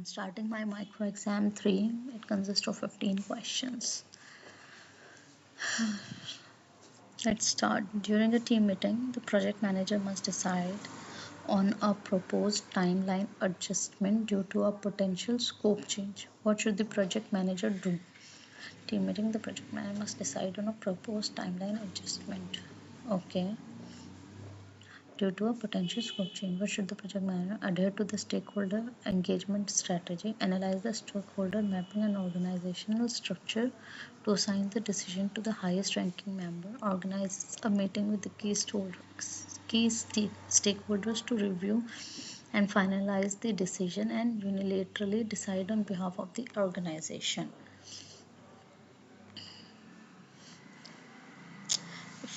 I'm starting my micro exam 3. It consists of 15 questions. Let's start. During a team meeting, the project manager must decide on a proposed timeline adjustment due to a potential scope change. What should the project manager do? Team meeting, the project manager must decide on a proposed timeline adjustment. Okay. Due to a potential scope change, what should the project manager adhere to the stakeholder engagement strategy, analyze the stakeholder mapping and organizational structure to assign the decision to the highest ranking member, organize a meeting with the key stakeholders to review and finalize the decision, and unilaterally decide on behalf of the organization.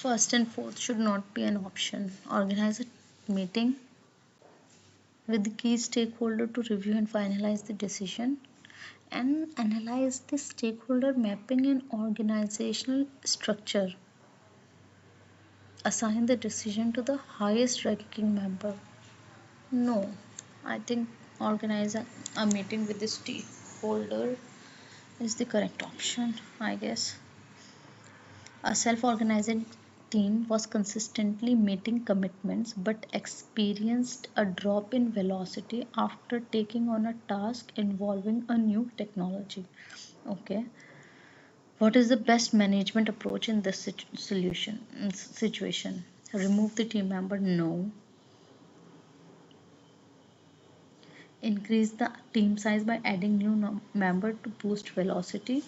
First and fourth should not be an option. Organize a meeting with the key stakeholder to review and finalize the decision, and analyze the stakeholder mapping and organizational structure, assign the decision to the highest ranking member. No, I think organize a meeting with the stakeholder is the correct option, I guess. A self-organizing team was consistently meeting commitments but experienced a drop in velocity after taking on a task involving a new technology. Okay. What is the best management approach in this situation? Remove the team member? No. Increase the team size by adding new member to boost velocity?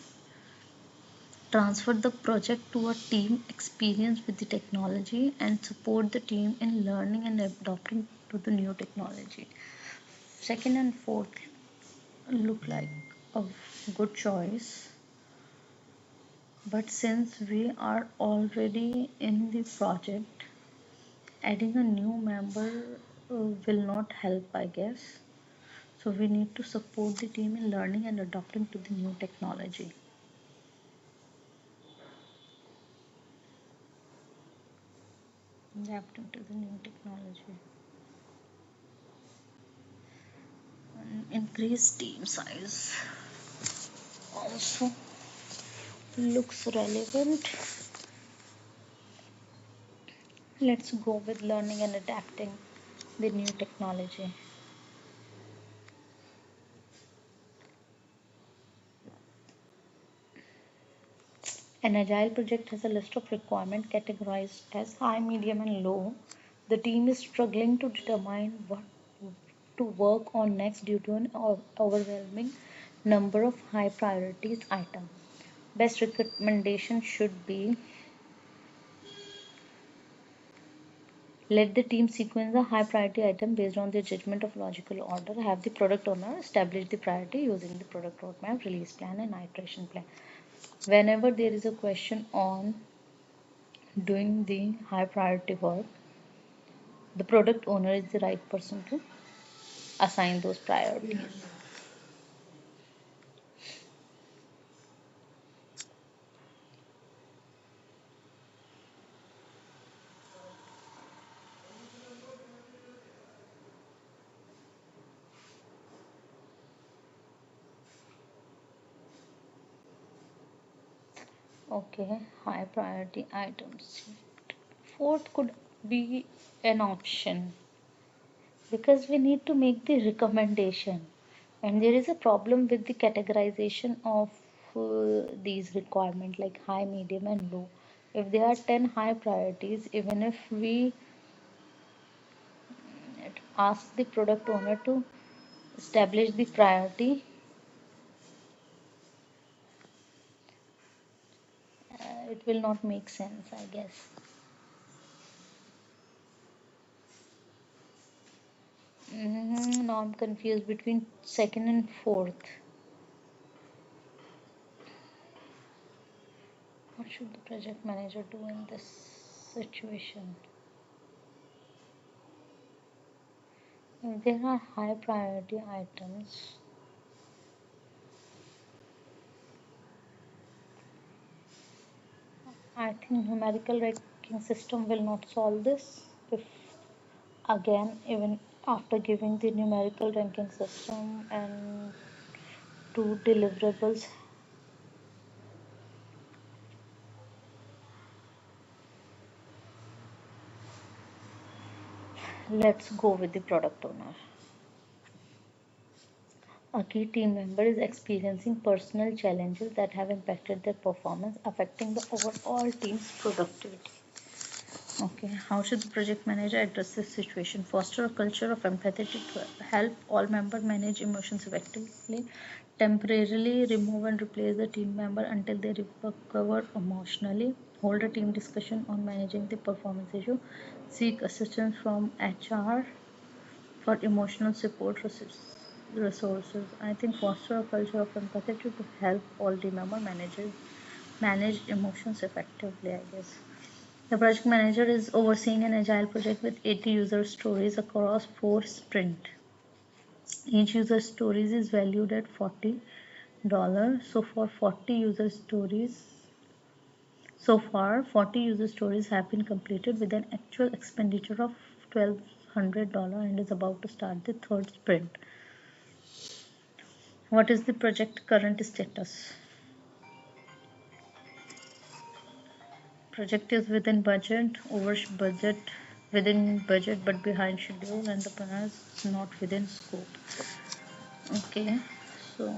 Transfer the project to a team experienced with the technology and support the team in learning and adopting to the new technology. Second and fourth look like a good choice, but since we are already in the project, adding a new member will not help, I guess. So we need to support the team in learning and adapting to the new technology. Adapting to the new technology. And increase team size also looks relevant. Let's go with learning and adapting the new technology. An agile project has a list of requirements categorized as high, medium, and low. The team is struggling to determine what to work on next due to an overwhelming number of high priorities items. Best recommendation should be let the team sequence the high priority item based on their judgment of logical order. Have the product owner establish the priority using the product roadmap, release plan, and iteration plan. Whenever there is a question on doing the high priority work, the product owner is the right person to assign those priorities. Okay, high priority items. Fourth could be an option because we need to make the recommendation, and there is a problem with the categorization of these requirements like high, medium, and low. If there are 10 high priorities, even if we ask the product owner to establish the priority, it will not make sense, I guess. Now I'm confused between second and fourth. What should the project manager do in this situation? If there are high priority items, I think numerical ranking system will not solve this. If again, even After giving the numerical ranking system and two deliverables, let's go with the product owner. A key team member is experiencing personal challenges that have impacted their performance, affecting the overall team's productivity. Okay, how should the project manager address this situation? Foster a culture of empathy to help all members manage emotions effectively. Temporarily remove and replace the team member until they recover emotionally. Hold a team discussion on managing the performance issue. Seek assistance from HR for emotional support resources. I think foster a culture of empathy to help all team member manage emotions effectively, I guess. The project manager is overseeing an agile project with 80 user stories across 4 sprints. Each user stories is valued at $40. So far 40 user stories have been completed with an actual expenditure of $1,200 and is about to start the third sprint. What is the project current status? Project is within budget, over budget, within budget but behind schedule, and the plan is not within scope. Okay, so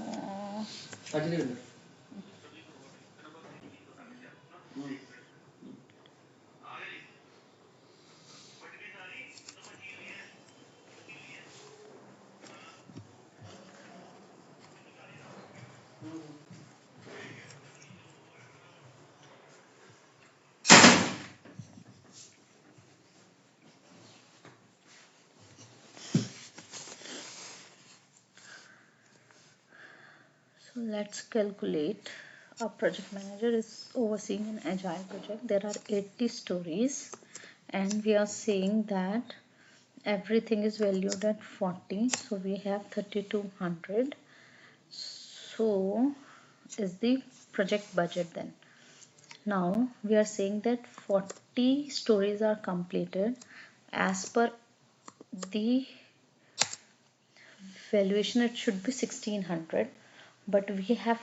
let's calculate. A project manager is overseeing an agile project. There are 80 stories, and we are saying that everything is valued at 40, so we have 3200. So is the project budget then. Now we are saying that 40 stories are completed as per the valuation. It should be 1600, but uh, we have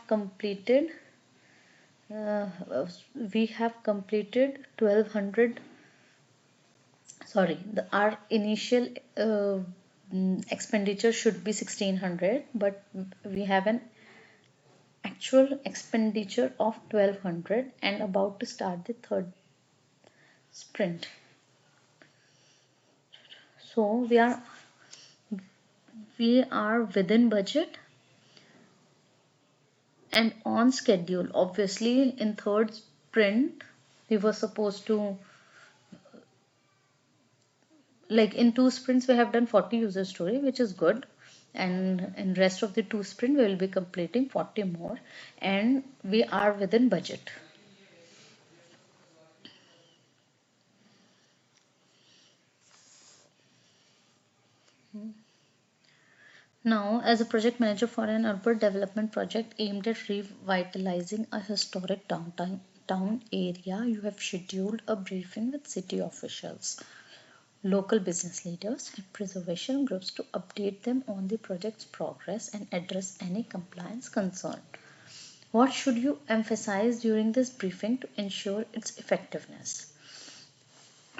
completed 1200. Sorry, our initial expenditure should be 1600, but we have an actual expenditure of 1200 and about to start the third sprint. So we are within budget and on schedule. Obviously in third sprint we were supposed to, like in two sprints we have done 40 user story, which is good, and in rest of the two sprint we will be completing 40 more, and we are within budget. Now, as a project manager for an urban development project aimed at revitalizing a historic downtown town area, you have scheduled a briefing with city officials, local business leaders, and preservation groups to update them on the project's progress and address any compliance concern. What should you emphasize during this briefing to ensure its effectiveness?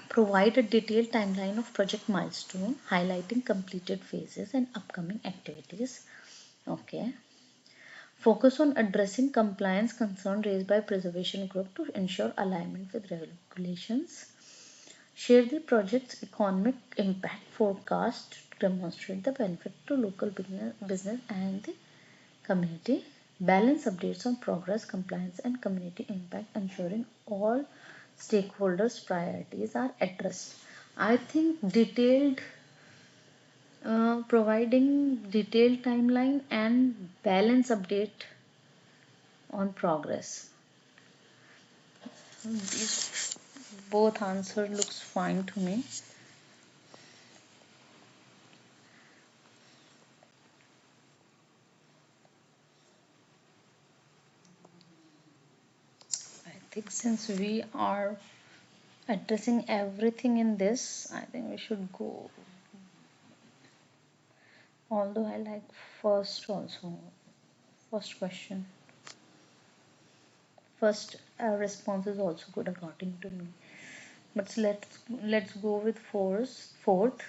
Provide a detailed timeline of project milestone, highlighting completed phases and upcoming activities. Okay. Focus on addressing compliance concern raised by preservation group to ensure alignment with regulations. Share the project's economic impact forecast to demonstrate the benefit to local business and the community. Balance updates on progress, compliance, and community impact, ensuring all stakeholders' priorities are addressed. I think providing detailed timeline and balance update on progress. These both answer looks fine to me. I think since we are addressing everything in this, I think we should go Although I like first also. First question. First response is also good according to me. But let's go with fourth,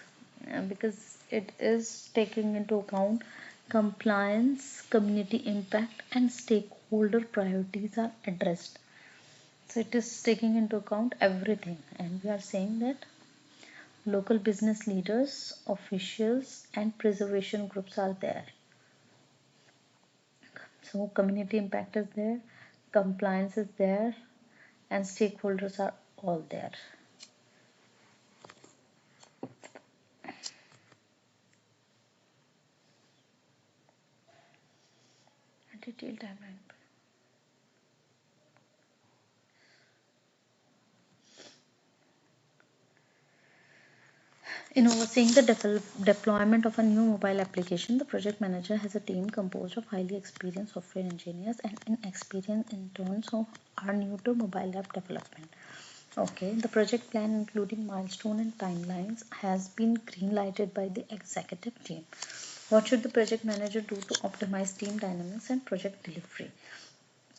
because it is taking into account compliance, community impact, and stakeholder priorities are addressed. So it is taking into account everything, and we are saying that local business leaders, officials, and preservation groups are there. So community impact is there, compliance is there, and stakeholders are all there. A detailed timeline. In overseeing the deployment of a new mobile application, the project manager has a team composed of highly experienced software engineers and inexperienced interns who are new to mobile app development. Okay, the project plan, including milestone and timelines, has been green-lighted by the executive team. What should the project manager do to optimize team dynamics and project delivery?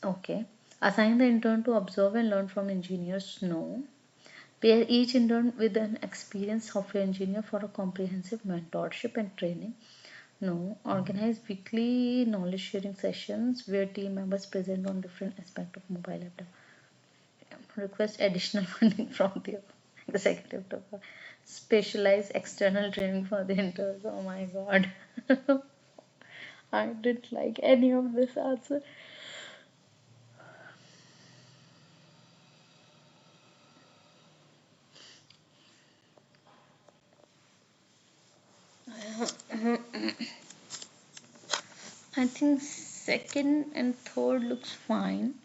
Okay, assign the intern to observe and learn from engineers. No. Pair each intern with an experienced software engineer for a comprehensive mentorship and training. No. Organize weekly knowledge sharing sessions where team members present on different aspects of mobile app. Request additional funding from the executive to specialize external training for the interns. Oh my god. I didn't like any of this answer. I think second and third looks fine.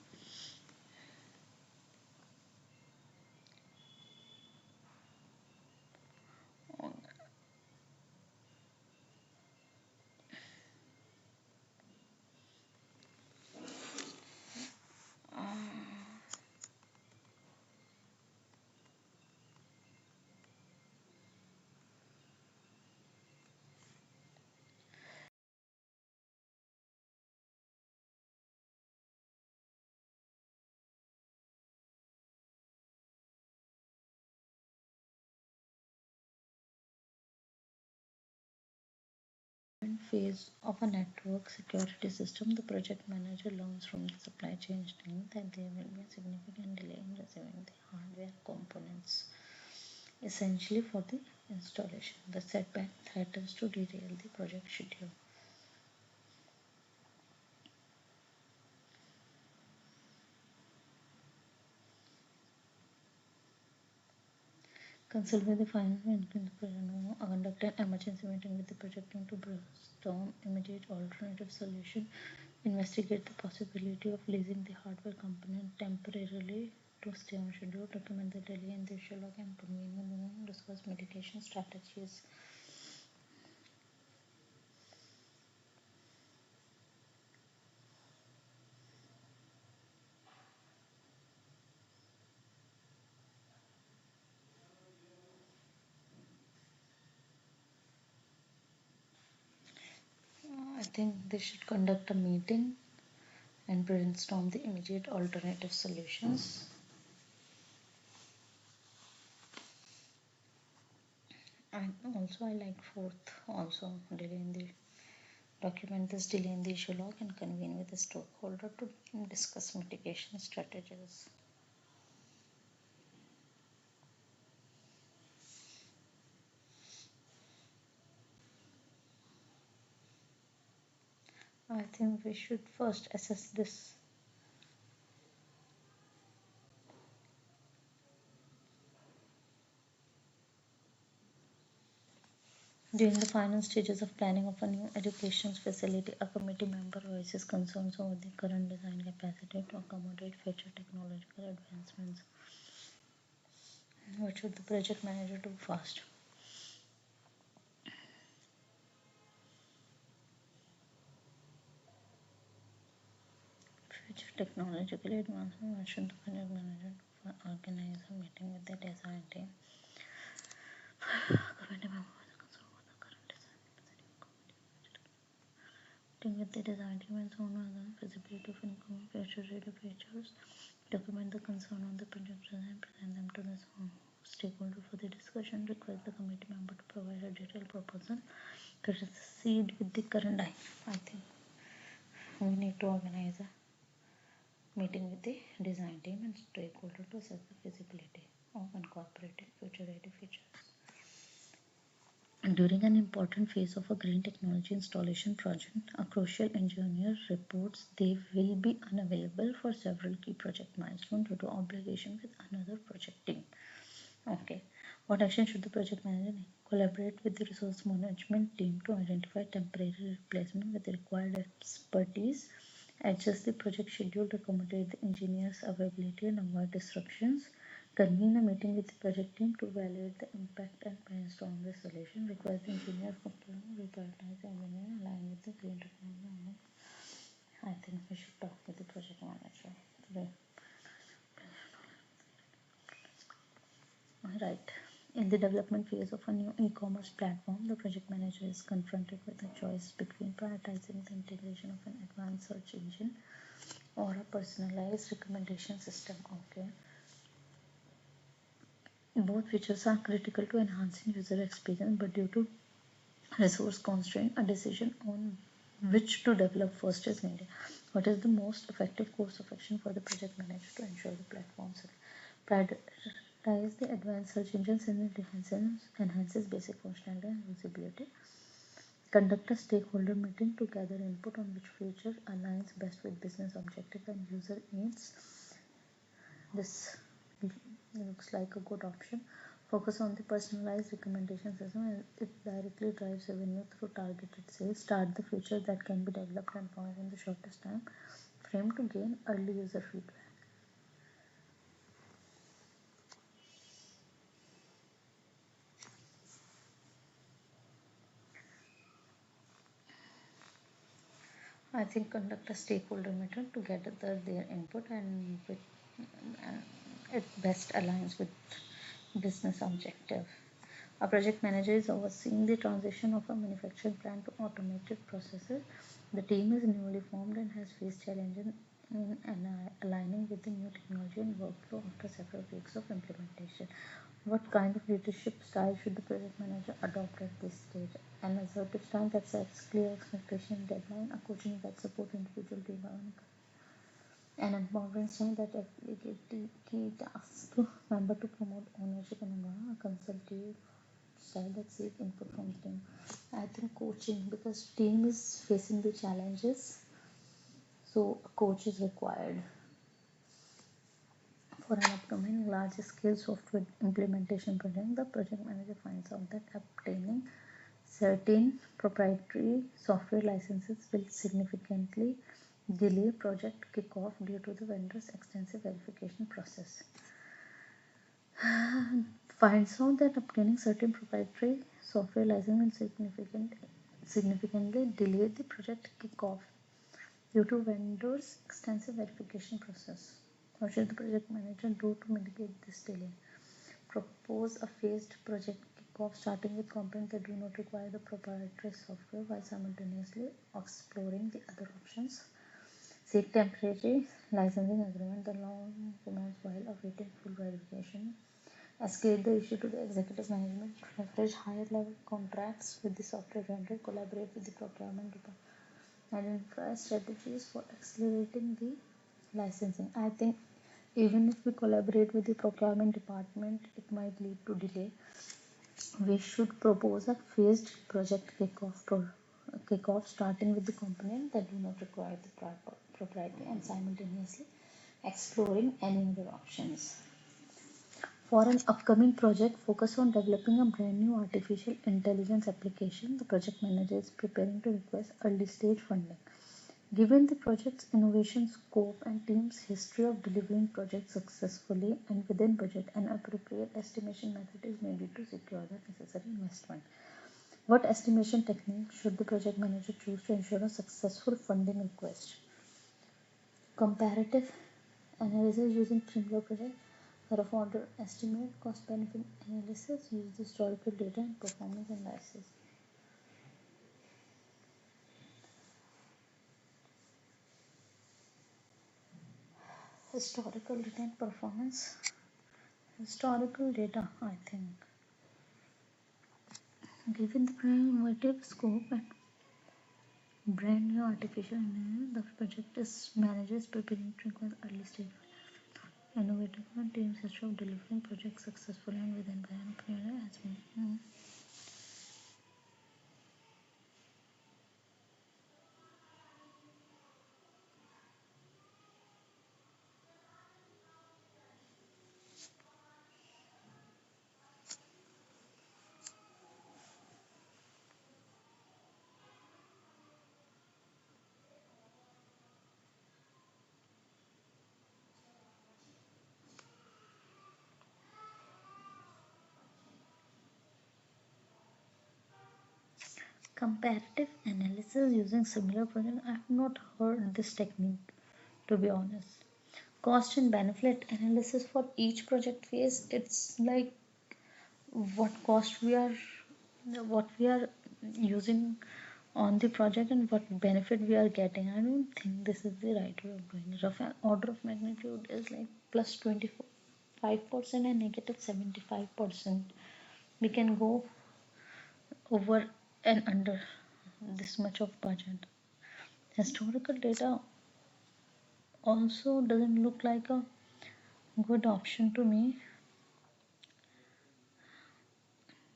Phase of a network security system, the project manager learns from the supply chain team that there will be a significant delay in receiving the hardware components essentially for the installation. The setback threatens to derail the project schedule. Consult with the finance and conduct an emergency meeting with the project team to brainstorm immediate alternative solution. Investigate the possibility of leasing the hardware component temporarily to stay on schedule. Document the delay in the issue log and convene with them. Discuss mitigation strategies. I think they should conduct a meeting and brainstorm the immediate alternative solutions. And also I like fourth also, delay in the document this delay in the issue log and convene with the stakeholder to discuss mitigation strategies. I think we should first assess this. During the final stages of planning of a new education facility, a committee member voices concerns over the current design capacity to accommodate future technological advancements. What should the project manager do first? Future technological advancement. What should the project manager do for organize a meeting with the design team? Committee member voices concern over the current design capacity. Meeting with the design team and so on, feasibility of income, future-ready features, document the concern on the project design, present them to the stakeholder for the discussion, request the committee member to provide a detailed proposal, proceed with the current idea. I think we need to organize a meeting with the design team and stakeholder to assess the feasibility of incorporating future-ready features. During an important phase of a green technology installation project, a crucial engineer reports they will be unavailable for several key project milestones due to obligation with another project team. Okay, what action should the project manager take? Collaborate with the resource management team to identify temporary replacement with the required expertise, adjust the project schedule to accommodate the engineer's availability and avoid disruptions, convene a meeting with the project team to evaluate the impact and brainstorm the solution, request the engineer to prioritize the engineer in line with the green technology. I think we should talk with the project manager today. Right. In the development phase of a new e-commerce platform, the project manager is confronted with a choice between prioritizing the integration of an advanced search engine or a personalized recommendation system. Okay. Both features are critical to enhancing user experience, but due to resource constraint, a decision on which to develop first is needed. What is the most effective course of action for the project manager to ensure the platform prioritize the advanced search engines and it enhances basic functionality and usability? Conduct a stakeholder meeting to gather input on which feature aligns best with business objectives and user needs. This looks like a good option. Focus on the personalized recommendation system and it directly drives revenue through targeted sales. Start the feature that can be developed and launched in the shortest time frame to gain early user feedback. I think conduct a stakeholder meeting to gather their input and it best aligns with business objective. A project manager is overseeing the transition of a manufacturing plant to automated processes. The team is newly formed and has faced challenges in aligning with the new technology and workflow after several weeks of implementation. What kind of leadership style should the project manager adopt at this stage? An assertive style that sets clear expectation deadline, a coaching that supports individual team an empowering style that delegates key tasks to member to promote ownership and a consultative style that seek input from the team. I think coaching because team is facing the challenges, so a coach is required. For an upcoming large-scale software implementation project, the project manager finds out that obtaining certain proprietary software licenses will significantly delay project kickoff due to the vendor's extensive verification process. Finds out that obtaining certain proprietary software license will significantly delay the project kickoff due to vendor's extensive verification process. What should the project manager do to mitigate this delay? Propose a phased project kickoff starting with components that do not require the proprietary software while simultaneously exploring the other options. Seek temporary licensing agreement that long remains while awaiting full verification. Escalate the issue to the executive management. Leverage higher level contracts with the software vendor. Collaborate with the procurement department. Identify strategies for accelerating the licensing. I think even if we collaborate with the procurement department, it might lead to delay. We should propose a phased project kickoff starting with the components that do not require the proprietary and simultaneously exploring any other options. For an upcoming project, focus on developing a brand new artificial intelligence application. The project manager is preparing to request early stage funding. Given the project's innovation scope and team's history of delivering projects successfully and within budget, an appropriate estimation method is needed to secure the necessary investment. What estimation technique should the project manager choose to ensure a successful funding request? Comparative analysis using similar projects, rough order estimate, cost benefit analysis, use the historical data and performance analysis. Historical data and performance. Historical data, I think. Given the primitive scope and brand new artificial intelligence, the project is manages preparing with early stage innovative teams instead of delivering projects successfully and within by period as well. Comparative analysis using similar project. I have not heard this technique, to be honest. Cost and benefit analysis for each project phase. It's like what cost we are using on the project and what benefit we are getting. I don't think this is the right way of doing it. Rough order of magnitude is like plus 25% and negative 75%. We can go over and under this much of budget. Historical data also doesn't look like a good option to me,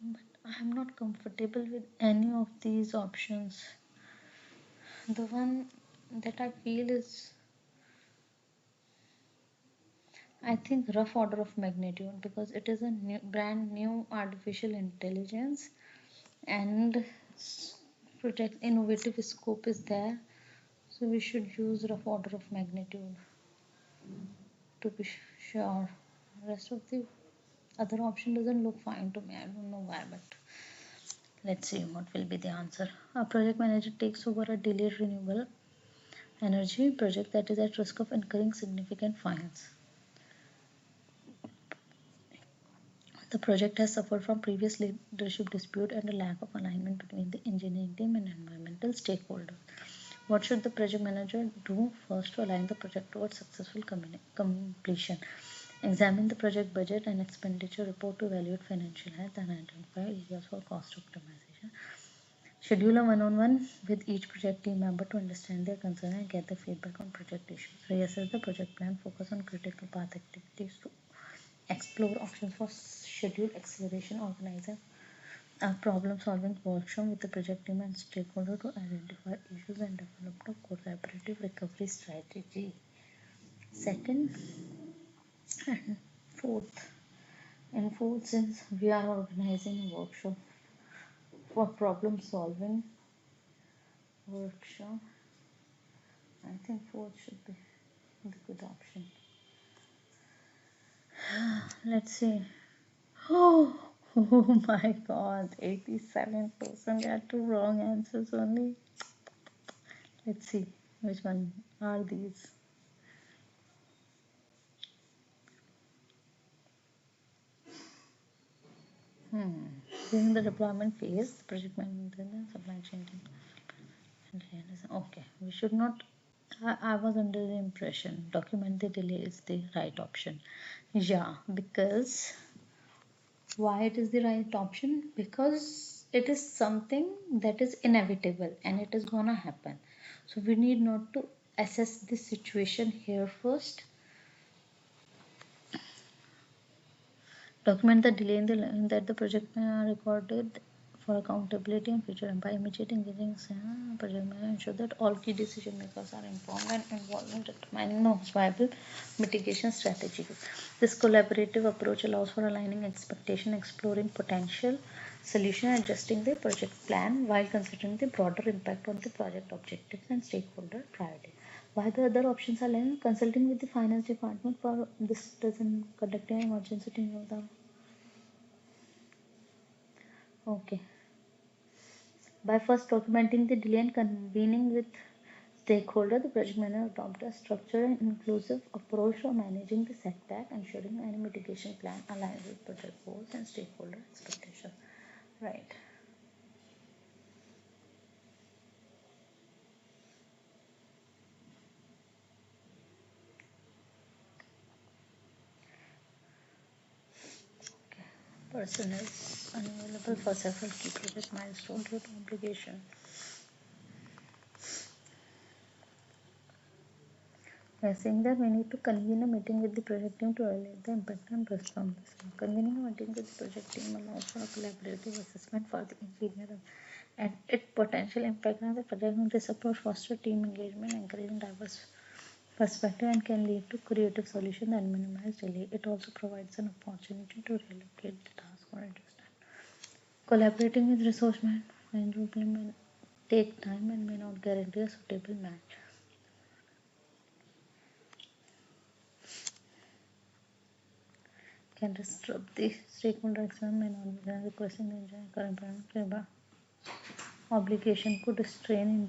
but I'm not comfortable with any of these options. The one that I feel is, I think, rough order of magnitude, because it is a brand new artificial intelligence and project innovative scope is there, so we should use rough order of magnitude to be sure. Rest of the other option doesn't look fine to me. I don't know why, but let's see what will be the answer. A project manager takes over a delayed renewable energy project that is at risk of incurring significant fines. The project has suffered from previous leadership dispute and a lack of alignment between the engineering team and environmental stakeholders. What should the project manager do first to align the project towards successful completion? Examine the project budget and expenditure report to evaluate financial health and identify areas for cost optimization. Schedule a one-on-one with each project team member to understand their concern and get the feedback on project issues. Reassess the project plan, focus on critical path activities to explore options for schedule acceleration, organize a problem-solving workshop with the project team and stakeholder to identify issues and develop a collaborative recovery strategy. Second and fourth, in fourth, since we are organizing a workshop for problem-solving workshop, I think fourth should be the good option. Let's see. Oh, oh my god, 87% got two wrong answers only. Let's see which one are these. During the deployment phase, the project manager and supply chain team. Okay, we should not. I was under the impression document the delay is the right option. Yeah, because why it is the right option? Because it is something that is inevitable and it is gonna happen. So we need not to assess the situation here first. Document the delay in that the project recorded for accountability and future, and by immediately engaging project manager ensure that all key decision makers are informed and involved in determining the most viable mitigation strategies. This collaborative approach allows for aligning expectation, exploring potential solution, adjusting the project plan while considering the broader impact on the project objectives and stakeholder priorities. Why the other options are like consulting with the finance department for this doesn't conducting emergency team of the. Okay. By first documenting the delay and convening with stakeholder, the project manager adopt a structured and inclusive approach for managing the setback, ensuring any mitigation plan aligns with project goals and stakeholder expectations. Right. person is unavailable for several key project milestones due to obligation. We are saying that we need to convene a meeting with the project team to evaluate the impact and respond. Convening a meeting with the project team allows for a collaborative assessment for the engineer and its potential impact on the project. This approach fosters team engagement, encouraging diverse perspective, and can lead to creative solutions that minimize delay. It also provides an opportunity to relocate the task or reduce time. Collaborating with resource management take time and may not guarantee a suitable match. Can disrupt the stakeholder excellence may not be requesting the engineering current plan obligation could strain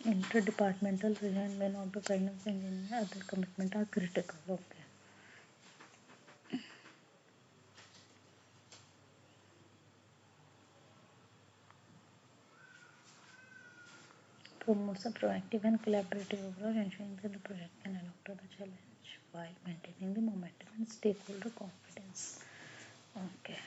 interdepartmental relation may not be pregnancy engineering other commitment are critical. Okay. Promotes a proactive and collaborative approach, ensuring that the project can adapt to the challenge while maintaining the momentum and stakeholder confidence. Okay.